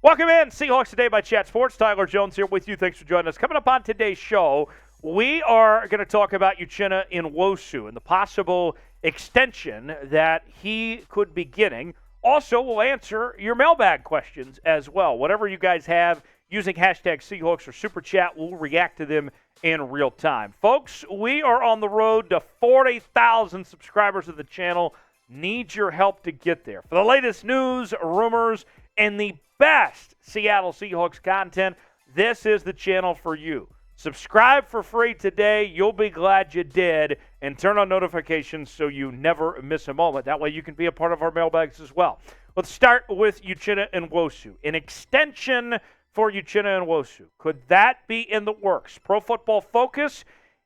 Welcome in, Seahawks Today by Chat Sports. Tyler Jones here with you. Thanks for joining us. Coming up on today's show, we are going to talk about Uchenna Nwosu and the possible extension that he could be getting. Also, we'll answer your mailbag questions as well. Whatever you guys have using hashtag Seahawks or Super Chat, we'll react to them in real time. Folks, we are on the road to 40,000 subscribers of the channel. Need your help to get there. For the latest news, rumors, and the best Seattle Seahawks content, this is the channel for you. Subscribe for free today. You'll be glad you did. And turn on notifications so you never miss a moment. That way you can be a part of our mailbags as well. Let's start with Uchenna Nwosu. An extension for Uchenna Nwosu. Could that be in the works? Pro Football Focus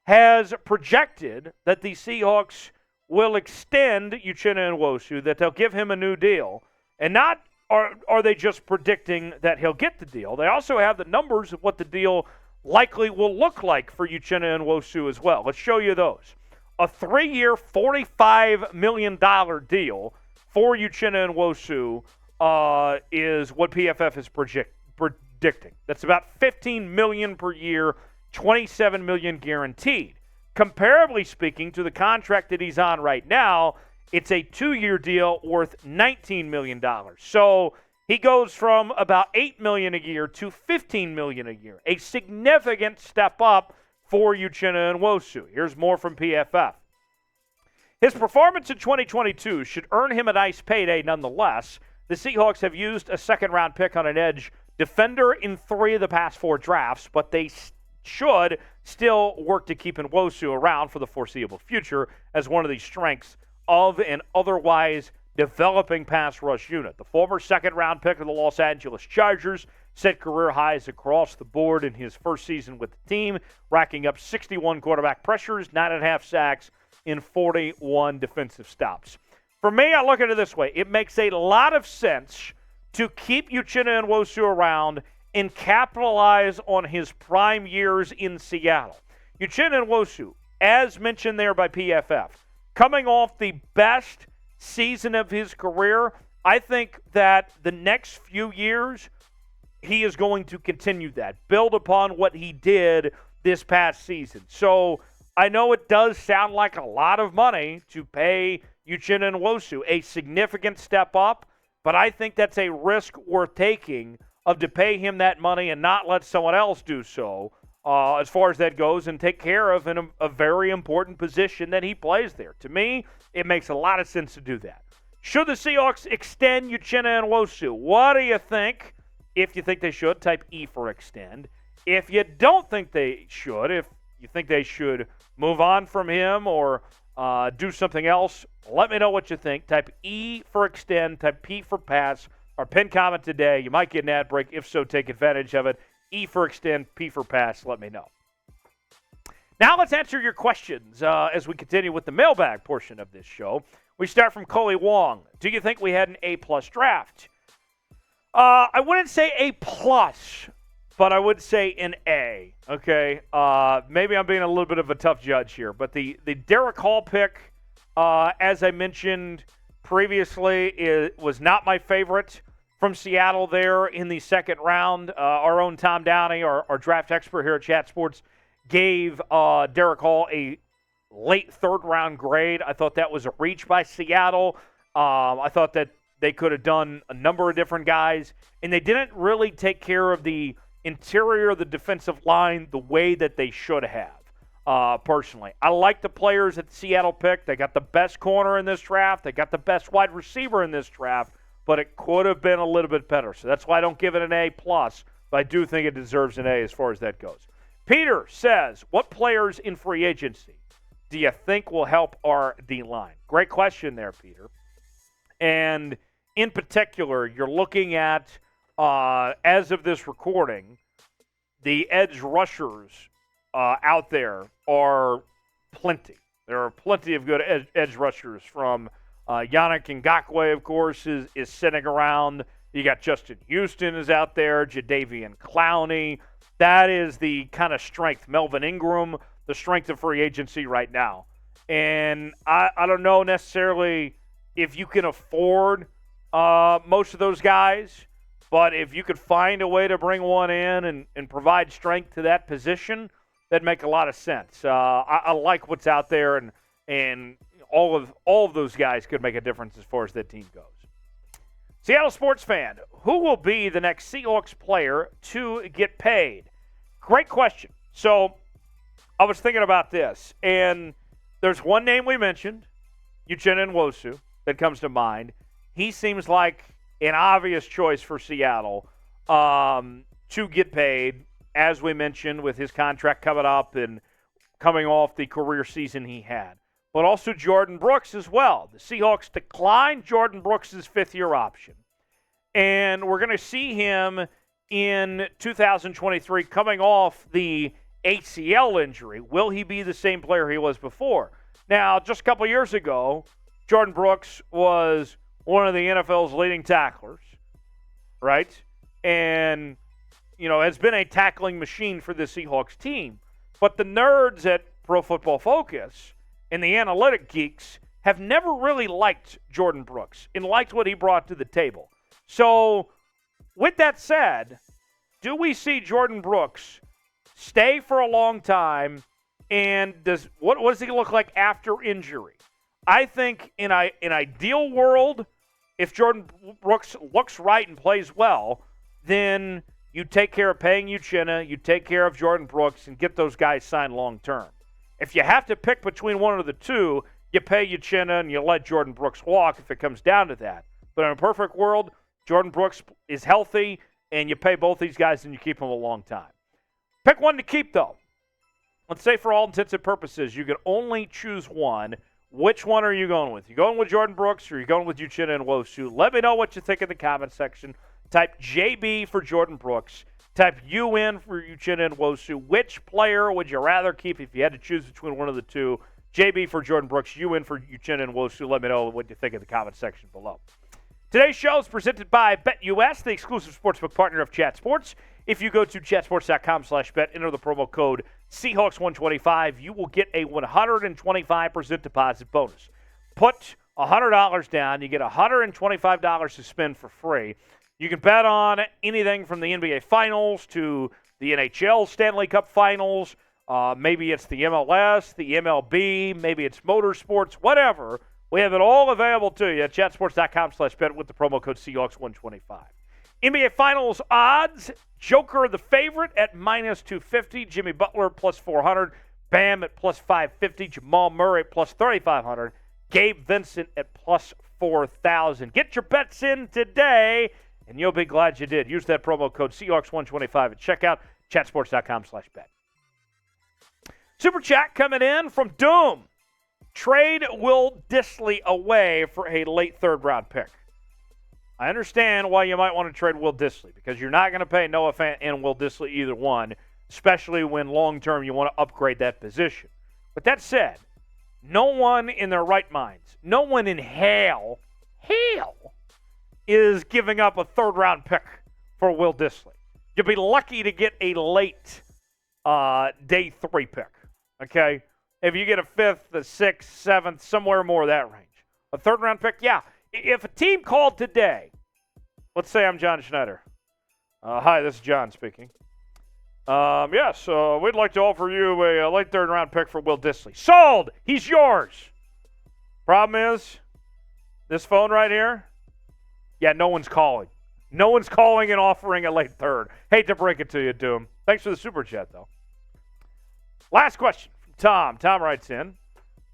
has projected that the Seahawks will extend Uchenna Nwosu, that they'll give him a new deal. And not are they just predicting that he'll get the deal. They also have the numbers of what the deal likely will look like for Uchenna Nwosu as well. Let's show you those. A 3-year, $45 million deal for Uchenna Nwosu is what PFF is predicting. That's about $15 million per year, $27 million guaranteed. Comparably speaking to the contract that he's on right now, it's a 2-year deal worth $19 million. So he goes from about $8 million a year to $15 million a year. A significant step up for Uchenna Nwosu. Here's more from PFF. His performance in 2022 should earn him a nice payday nonetheless. The Seahawks have used a second-round pick on an edge defender in 3 of the past 4 drafts, but they should still work to keep Nwosu around for the foreseeable future as one of the strengths of an otherwise developing pass rush unit. The former second-round pick of the Los Angeles Chargers set career highs across the board in his first season with the team, racking up 61 quarterback pressures, 9.5 sacks, in 41 defensive stops. For me, I look at it this way. It makes a lot of sense to keep Uchenna Nwosu around and capitalize on his prime years in Seattle. Uchenna Nwosu, as mentioned there by PFF, coming off the best season of his career, I think that the next few years he is going to continue that, build upon what he did this past season. So I know it does sound like a lot of money to pay Uchenna Nwosu, a significant step up, but I think that's a risk worth taking to pay him that money and not let someone else do so. As far as that goes, and take care of in a very important position that he plays there. To me, it makes a lot of sense to do that. Should the Seahawks extend Uchenna Nwosu? What do you think? If you think they should, type E for extend. If you don't think they should, if you think they should move on from him or do something else, let me know what you think. Type E for extend, type P for pass. Our pinned comment today, you might get an ad break. If so, take advantage of it. E for extend, P for pass, let me know. Now let's answer your questions as we continue with the mailbag portion of this show. We start from Coley Wong. Do you think we had an A-plus draft? I wouldn't say A-plus, but I would say an A, okay? Maybe I'm being a little bit of a tough judge here, but the Derek Hall pick, as I mentioned previously, was not my favorite from Seattle there in the second round. Our own Tom Downey, our draft expert here at Chat Sports, gave Derek Hall a late third-round grade. I thought that was a reach by Seattle. I thought that they could have done a number of different guys, and they didn't really take care of the interior of the defensive line the way that they should have, personally. I like the players that Seattle picked. They got the best corner in this draft. They got the best wide receiver in this draft. But it could have been a little bit better. So that's why I don't give it an A+, but I do think it deserves an A as far as that goes. Peter says, what players in free agency do you think will help our D-line? Great question there, Peter. And in particular, you're looking at, as of this recording, the edge rushers out there are plenty. There are plenty of good edge rushers from Yannick Ngakoue, of course, is sitting around. You got Justin Houston is out there, Jadeveon Clowney. That is the kind of strength. Melvin Ingram, the strength of free agency right now. And I don't know necessarily if you can afford most of those guys, But if you could find a way to bring one in and provide strength to that position, that'd make a lot of sense. I like what's out there, and all of those guys could make a difference as far as that team goes. Seattle sports fan, who will be the next Seahawks player to get paid? Great question. So I was thinking about this, and there's one name we mentioned, Uchenna Nwosu, that comes to mind. He seems like an obvious choice for Seattle to get paid, as we mentioned, with his contract coming up and coming off the career season he had. But also Jordyn Brooks as well. The Seahawks declined Jordyn Brooks' fifth-year option. And we're going to see him in 2023 coming off the ACL injury. Will he be the same player he was before? Now, just a couple years ago, Jordyn Brooks was one of the NFL's leading tacklers, right? And, has been a tackling machine for the Seahawks team. But the nerds at Pro Football Focus and the analytic geeks have never really liked Jordyn Brooks and liked what he brought to the table. So, with that said, do we see Jordyn Brooks stay for a long time, and what does he look like after injury? I think in an ideal world, if Jordyn Brooks looks right and plays well, then you take care of paying Uchenna, you take care of Jordyn Brooks, and get those guys signed long term. If you have to pick between one of the two, you pay Uchenna and you let Jordyn Brooks walk if it comes down to that. But in a perfect world, Jordyn Brooks is healthy, and you pay both these guys and you keep them a long time. Pick one to keep, though. Let's say for all intents and purposes, you can only choose one. Which one are you going with? You going with Jordyn Brooks or you going with Uchenna Nwosu? Let me know what you think in the comment section. Type JB for Jordyn Brooks. Type UN for Uchenna Nwosu. Which player would you rather keep if you had to choose between one of the two? JB for Jordyn Brooks, UN for Uchenna Nwosu. Let me know what you think in the comment section below. Today's show is presented by BetUS, the exclusive sportsbook partner of Chat Sports. If you go to chatsports.com/bet, enter the promo code Seahawks125, you will get a 125% deposit bonus. Put $100 down, you get $125 to spend for free. You can bet on anything from the NBA Finals to the NHL Stanley Cup Finals. Maybe it's the MLS, the MLB, maybe it's motorsports, whatever. We have it all available to you at chatsports.com/bet with the promo code Seahawks125. NBA Finals odds, Joker the favorite at -250, Jimmy Butler plus 400, Bam at plus 550, Jamal Murray at plus 3,500, Gabe Vincent at plus 4,000. Get your bets in today, and you'll be glad you did. Use that promo code Seahawks125 at checkout, chatsports.com/bet. Super chat coming in from Doom. Trade Will Dissly away for a late third-round pick. I understand why you might want to trade Will Dissly, because you're not going to pay Noah Fant and Will Dissly either one, especially when long-term you want to upgrade that position. But that said, no one in their right minds, no one in hell is giving up a third-round pick for Will Dissly. You'll be lucky to get a late day 3 pick, okay? If you get a 5th, a 6th, 7th, somewhere more of that range. A third-round pick, yeah. If a team called today, let's say I'm John Schneider. Hi, this is John speaking. Yes, we'd like to offer you a late third-round pick for Will Dissly. Sold! He's yours! Problem is, this phone right here, yeah, no one's calling. No one's calling and offering a late third. Hate to break it to you, Doom. Thanks for the super chat, though. Last question. Tom writes in,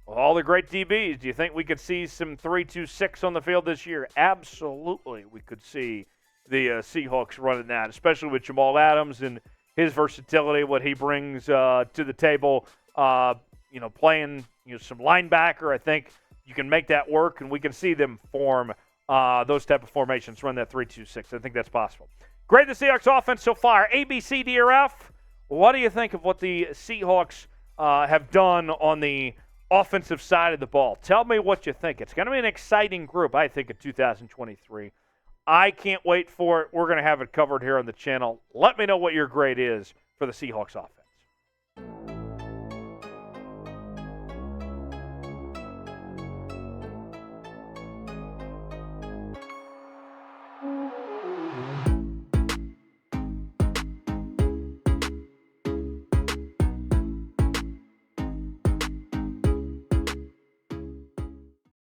with all the great DBs, do you think we could see some 3-2-6 on the field this year? Absolutely, we could see the Seahawks running that, especially with Jamal Adams and his versatility, what he brings to the table. Playing some linebacker, I think you can make that work, and we can see them form those type of formations, run that 3-2-6. I think that's possible. Grade the Seahawks offense so far. A, B, C, D, or F? What do you think of what the Seahawks have done on the offensive side of the ball? Tell me what you think. It's going to be an exciting group, I think, in 2023. I can't wait for it. We're going to have it covered here on the channel. Let me know what your grade is for the Seahawks offense.